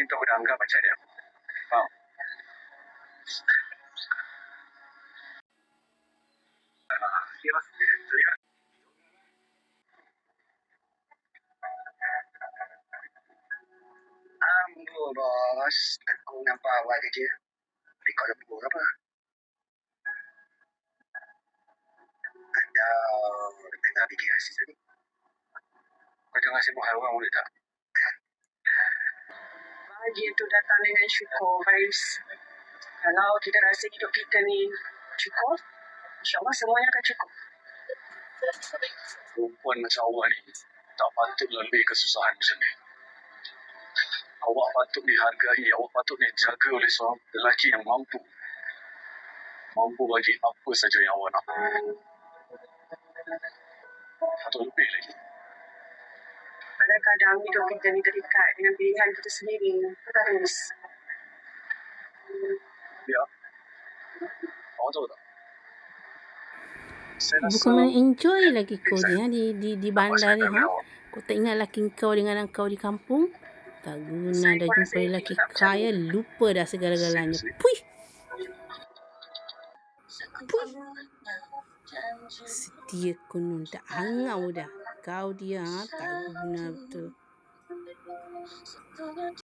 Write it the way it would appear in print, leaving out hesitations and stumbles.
tu aku dah anggap macam dia. Faham? Ambo bos, aku nampak awak kerja. Tapi kau lembur apa? Atau tengah bikin hasil tadi? Kau jangan sibuk hal orang boleh tak? Bahagia tu datang dengan syukur, Faiz. Kalau kita rasa hidup kita ni cukup, insyaAllah semuanya akan cukup. Perempuan macam awak ni tak patut lebih kesusahan macam ni. Awak patut dihargai, awak patut dijaga oleh seorang lelaki yang mampu bagi apa saja yang awak nak. Patut lebih lagi. Kadang-kadang hidup kita ni terikat dengan pilihan kita sendiri. Terus. Ya. Awak tahu tak? Bukan mana enjoy lagi kau ni di bandar ni, ha? Kau tak ingat laki kau dengan anak kau di kampung? Tak guna dah jumpa lelaki kaya, lupa dah segala-galanya. Puih! Puih! Setia kunun, tak hangau dah. Kau dia, tak guna betul.